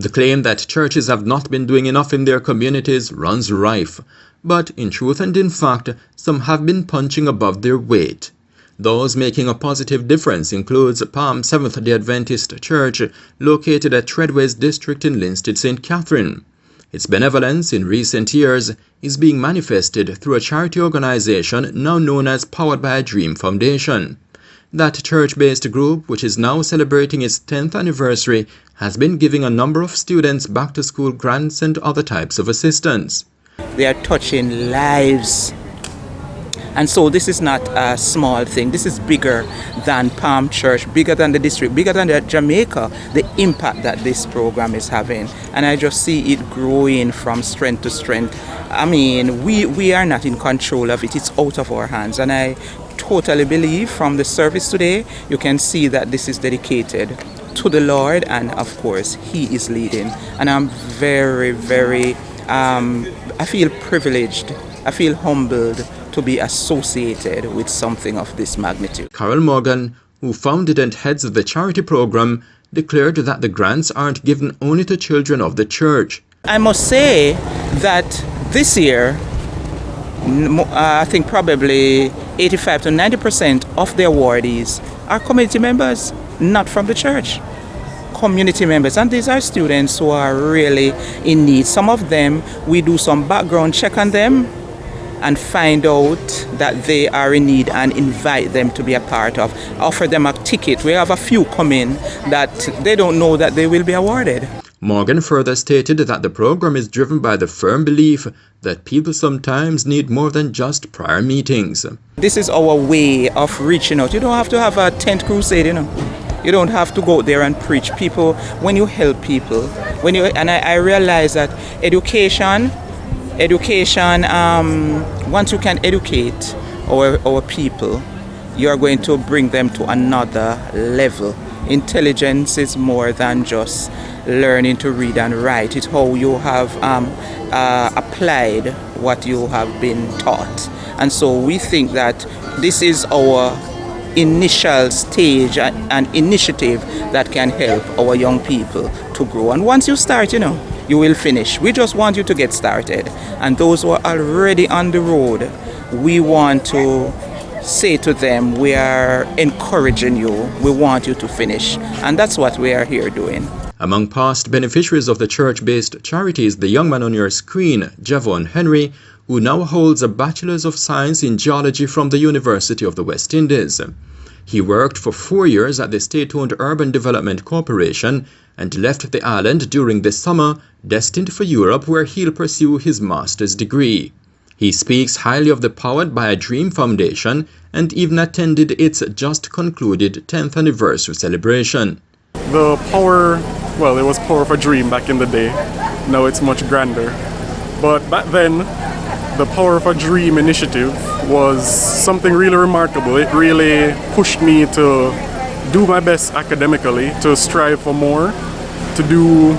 The claim that churches have not been doing enough in their communities runs rife, but in truth and in fact, some have been punching above their weight. Those making a positive difference includes Palm Seventh Day Adventist Church, located at Treadways district in Linstead, St. Catherine. Its benevolence in recent years is being manifested through a charity organization now known as Powered by a Dream Foundation. That church-based group, which is now celebrating its 10th anniversary, has been giving a number of students back-to-school grants and other types of assistance. They are touching lives. And so this is not a small thing. This is bigger than Palm Church, bigger than the district, bigger than Jamaica, the impact that this program is having. And I just see it growing from strength to strength. I mean, we are not in control of it. It's out of our hands. And I totally believe from the service today, you can see that this is dedicated to the Lord. And of course, He is leading. And I'm very, very, I feel privileged. I feel humbled to be associated with something of this magnitude. Carol Morgan, who founded and heads the charity program, declared that the grants aren't given only to children of the church. I must say that this year, I think probably 85 to 90% of the awardees are community members, not from the church. Community members, and these are students who are really in need. Some of them, we do some background check on them and find out that they are in need and invite them to be a part of, offer them a ticket. We have a few come in that they don't know that they will be awarded. Morgan further stated that the program is driven by the firm belief that people sometimes need more than just prayer meetings. This is our way of reaching out. You don't have to have a tent crusade, you know. You don't have to go out there and preach. People, when you help people, I realize that education, once you can educate our people, you are going to bring them to another level. Intelligence is more than just learning to read and write. It's how you have applied what you have been taught. And so we think that this is our initial stage and initiative that can help our young people to grow. And once you start, you will finish. We just want you to get started. And those who are already on the road, we want to say to them, we are encouraging you. We want you to finish. And that's what we are here doing. Among past beneficiaries of the church-based charity is the young man on your screen, Javon Henry, who now holds a Bachelor's of Science in Geology from the University of the West Indies. He worked for 4 years at the state-owned Urban Development Corporation and left the island during the summer, destined for Europe, where he'll pursue his master's degree. He speaks highly of the Powered by a Dream Foundation and even attended its just concluded 10th anniversary celebration. The power, well, it was Power of a Dream back in the day. Now it's much grander. But back then, the Power of a Dream initiative was something really remarkable. It really pushed me to do my best academically, to strive for more, to do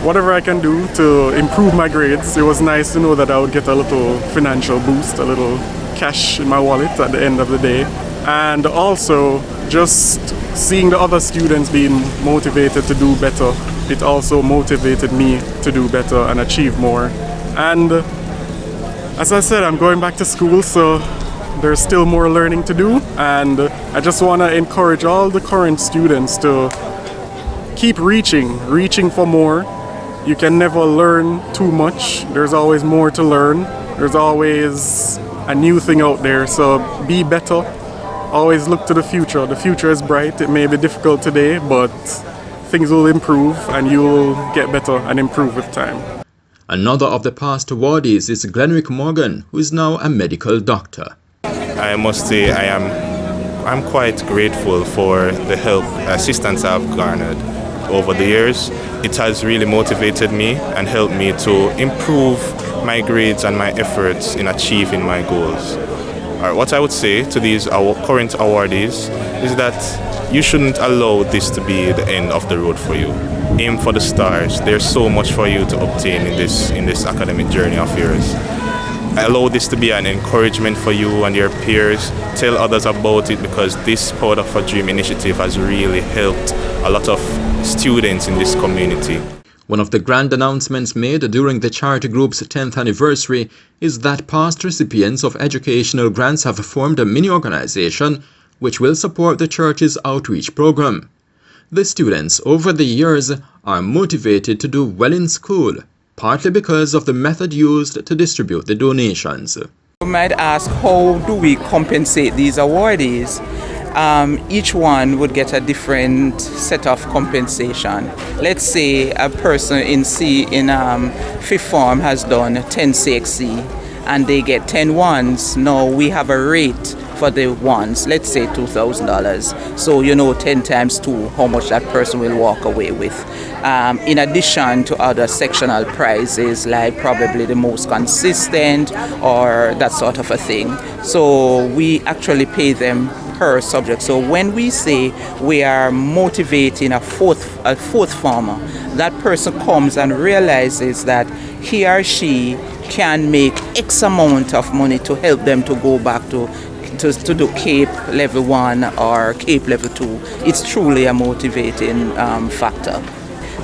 whatever I can do to improve my grades. It was nice to know that I would get a little financial boost, a little cash in my wallet at the end of the day. And also just seeing the other students being motivated to do better, it also motivated me to do better and achieve more. And as I said, I'm going back to school, so there's still more learning to do. And I just want to encourage all the current students to keep reaching for more. You can never learn too much. There's always more to learn. There's always a new thing out there, so be better. Always look to the future. The future is bright. It may be difficult today, but things will improve and you'll get better and improve with time. Another of the past awardees is Glenrick Morgan, who is now a medical doctor. I must say I'm quite grateful for the help, assistance I've garnered over the years. It has really motivated me and helped me to improve my grades and my efforts in achieving my goals. What I would say to these current awardees is that you shouldn't allow this to be the end of the road for you. Aim for the stars. There's so much for you to obtain in this academic journey of yours. Allow this to be an encouragement for you and your peers. Tell others about it, because this Powered of a Dream initiative has really helped a lot of students in this community. One of the grand announcements made during the charity group's 10th anniversary is that past recipients of educational grants have formed a mini-organization which will support the church's outreach program. The students over the years are motivated to do well in school, partly because of the method used to distribute the donations. You might ask, how do we compensate these awardees? Each one would get a different set of compensation. Let's say a person in fifth form has done 10 CXC and they get 10 ones. Now we have a rate for the ones, let's say $2,000. So 10 times 2, how much that person will walk away with. In addition to other sectional prizes, like probably the most consistent or that sort of a thing. So we actually pay them per subject. So when we say we are motivating a fourth former, that person comes and realizes that he or she can make X amount of money to help them to go back to do CAPE level 1 or CAPE level 2. It's truly a motivating factor.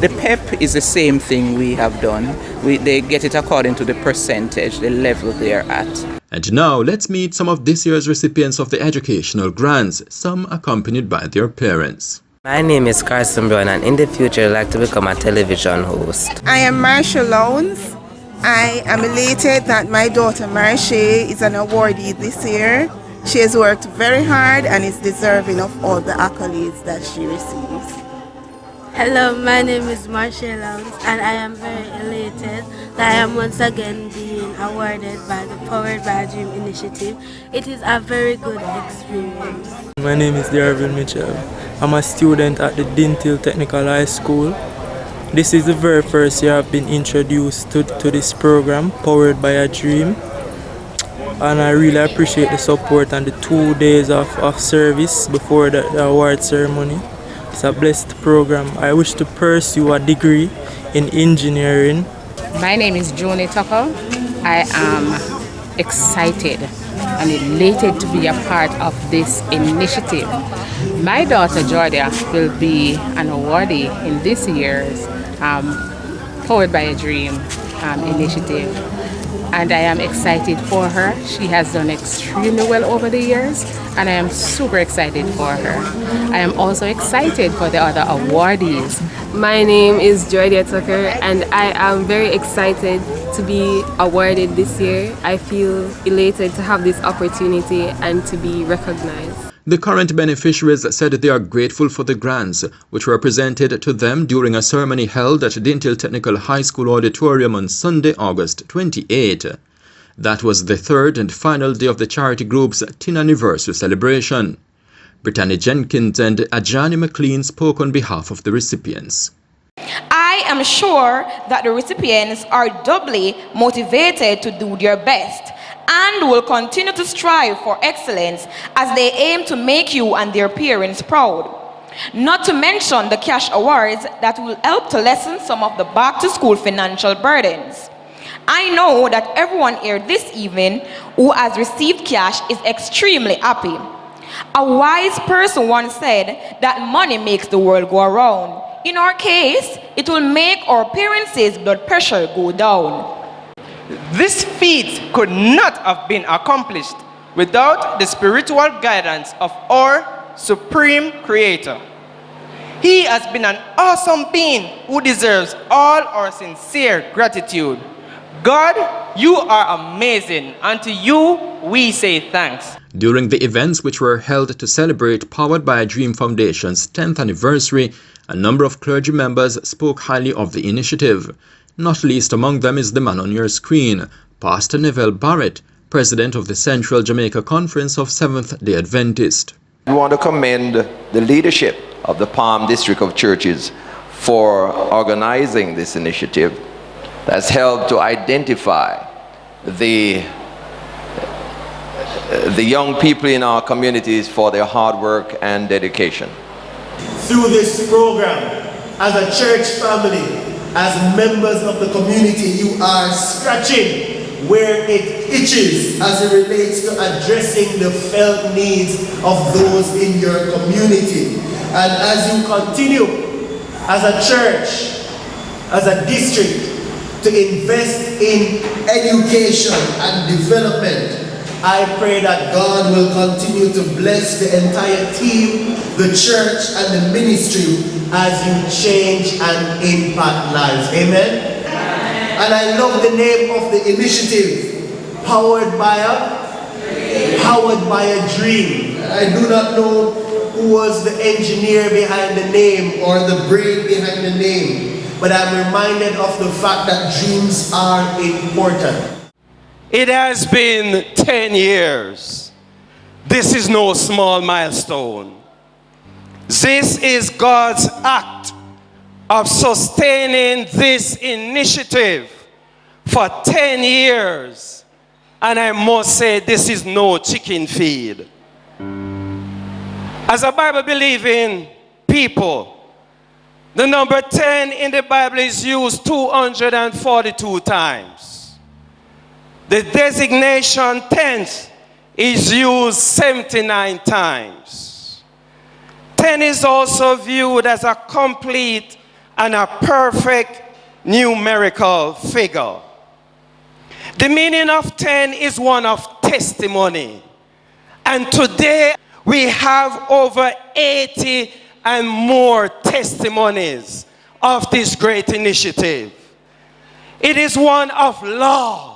The PEP is the same thing we have done. They get it according to the percentage, the level they're at. And now let's meet some of this year's recipients of the educational grants, some accompanied by their parents. My name is Carson Brown, and in the future I'd like to become a television host. I am Marcia Lowndes. I am elated that my daughter Marcia is an awardee this year. She has worked very hard and is deserving of all the accolades that she receives. Hello, my name is Marcia Lowndes, and I am very elated that I am once again being awarded by the Powered by a Dream initiative. It is a very good experience. My name is Darvin Mitchell. I'm a student at the Dintil Technical High School. This is the very first year I've been introduced to this program, Powered by a Dream. And I really appreciate the support and the 2 days of service before the award ceremony. It's a blessed program. I wish to pursue a degree in engineering. My name is Joni Tucker. I am excited and elated to be a part of this initiative. My daughter Jordia will be an awardee in this year's Powered by a Dream initiative. And I am excited for her. She has done extremely well over the years, and I am super excited for her. I am also excited for the other awardees. My name is Jordia Tucker, and I am very excited to be awarded this year. I feel elated to have this opportunity and to be recognized. The current beneficiaries said they are grateful for the grants, which were presented to them during a ceremony held at Dintil Technical High School Auditorium on Sunday, August 28. That was the third and final day of the charity group's 10th anniversary celebration. Brittany Jenkins and Ajani McLean spoke on behalf of the recipients. I am sure that the recipients are doubly motivated to do their best and will continue to strive for excellence as they aim to make you and their parents proud. Not to mention the cash awards that will help to lessen some of the back-to-school financial burdens. I know that everyone here this evening who has received cash is extremely happy. A wise person once said that money makes the world go around. In our case, it will make our parents' blood pressure go down. This feat could not have been accomplished without the spiritual guidance of our Supreme Creator. He has been an awesome being who deserves all our sincere gratitude. God, you are amazing, and to you we say thanks. During the events which were held to celebrate Powered by a Dream Foundation's 10th anniversary, a number of clergy members spoke highly of the initiative. Not least among them is the man on your screen, Pastor Neville Barrett, president of the Central Jamaica Conference of Seventh Day Adventist. We want to commend the leadership of the Palm District of Churches for organizing this initiative that's helped to identify the young people in our communities for their hard work and dedication. Through this program, as a church family, as members of the community, you are scratching where it itches as it relates to addressing the felt needs of those in your community. And as you continue as a church, as a district, to invest in education and development. I pray that God will continue to bless the entire team, the church, and the ministry as you change and impact lives. Amen? And I love the name of the initiative, powered by a dream. I do not know who was the engineer behind the name or the brain behind the name, but I'm reminded of the fact that dreams are important. It has been 10 years. This is no small milestone. This is God's act of sustaining this initiative for 10 years. And I must say, this is no chicken feed. As a Bible-believing people, the number 10 in the Bible is used 242 times. The designation tenth is used 79 times. 10 is also viewed as a complete and a perfect numerical figure. The meaning of 10 is one of testimony. And today we have over 80 and more testimonies of this great initiative. It is one of law.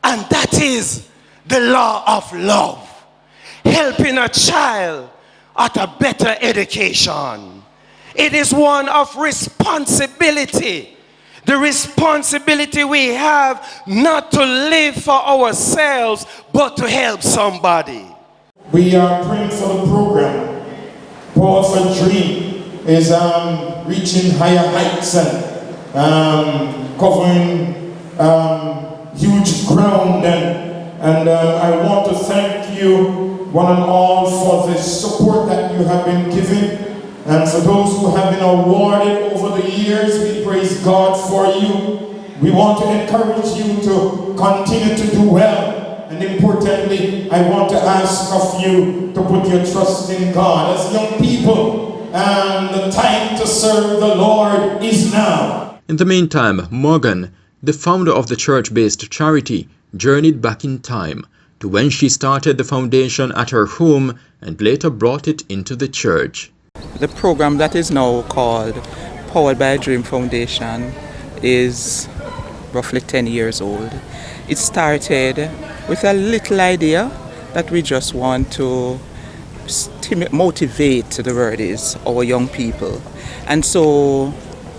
And that is the law of love. Helping a child at a better education. It is one of responsibility. The responsibility we have not to live for ourselves, but to help somebody. We are praying for the program. Power for Dream is reaching higher heights and covering huge ground, and I want to thank you one and all for the support that you have been giving, and for those who have been awarded over the years. We praise God for you. We want to encourage you to continue to do well, and importantly, I want to ask of you to put your trust in God. As young people, the time to serve the Lord is now. In the meantime, Morgan, the founder of the church-based charity, journeyed back in time to when she started the foundation at her home and later brought it into the church. The program that is now called Powered by a Dream Foundation is roughly 10 years old. It started with a little idea that we just want to motivate, the word is, our young people. And so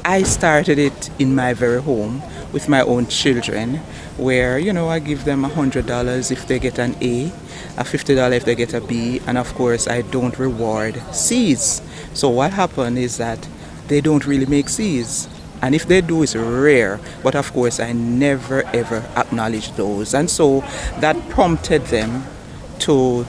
I started it in my very home with my own children, where, I give them $100 if they get an A, $50 if they get a B, and of course I don't reward C's. So what happened is that they don't really make C's, and if they do, it's rare, but of course I never ever acknowledge those, and so that prompted them to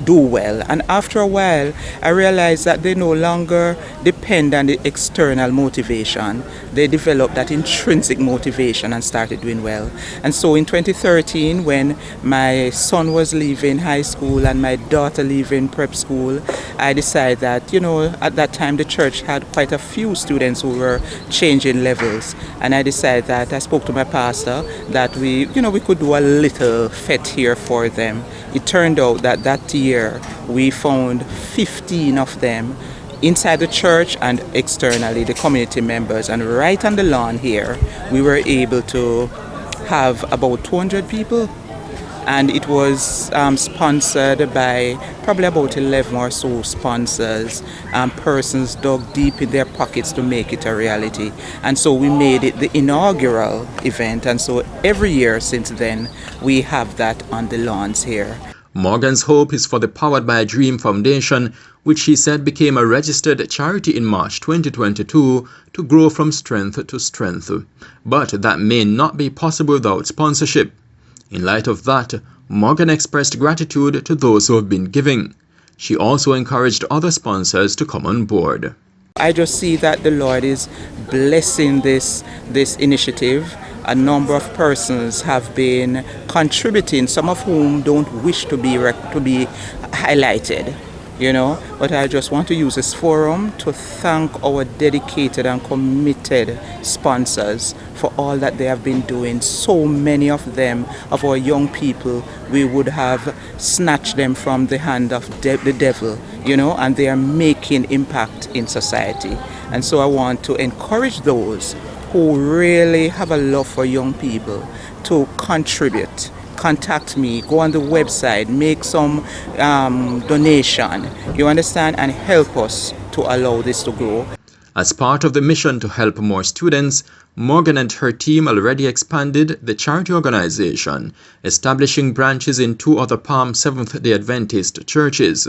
do well. And after a while, I realized that they no longer depend on the external motivation. They developed that intrinsic motivation and started doing well. And so in 2013, when my son was leaving high school and my daughter leaving prep school, I decided that, at that time the church had quite a few students who were changing levels. And I decided that I spoke to my pastor that we could do a little fete here for them. It turned out that year we found 15 of them inside the church and externally, the community members. And right on the lawn here, we were able to have about 200 people. And it was sponsored by probably about 11 or so sponsors. Persons dug deep in their pockets to make it a reality. And so we made it the inaugural event. And so every year since then, we have that on the lawns here. Morgan's hope is for the Powered by a Dream Foundation, which she said became a registered charity in March 2022, to grow from strength to strength. But that may not be possible without sponsorship. In light of that, Morgan expressed gratitude to those who have been giving. She also encouraged other sponsors to come on board. I just see that the Lord is blessing this initiative. A number of persons have been contributing, some of whom don't wish to be highlighted. But I just want to use this forum to thank our dedicated and committed sponsors for all that they have been doing. So many of them, of our young people, we would have snatched them from the hand of the devil, and they are making impact in society. And so I want to encourage those who really have a love for young people to contribute. Contact me, go on the website, make some donation, you understand, and help us to allow this to grow. As part of the mission to help more students, Morgan and her team already expanded the charity organization, establishing branches in 2 other Palm Seventh Day Adventist churches.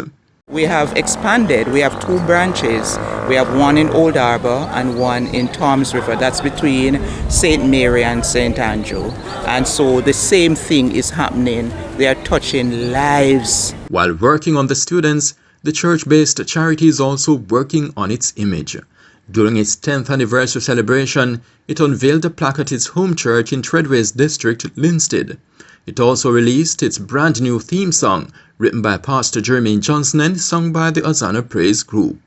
We have expanded. We have 2 branches. We have one in Old Harbor and one in Toms River. That's between St. Mary and St. Andrew. And so the same thing is happening. They are touching lives. While working on the students, the church-based charity is also working on its image. During its 10th anniversary celebration, it unveiled a plaque at its home church in Treadways district, Linstead. It also released its brand new theme song, written by Pastor Jermaine Johnson and sung by the Hosanna Praise Group.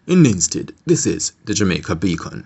In Linstead, this is the Jamaica Beacon.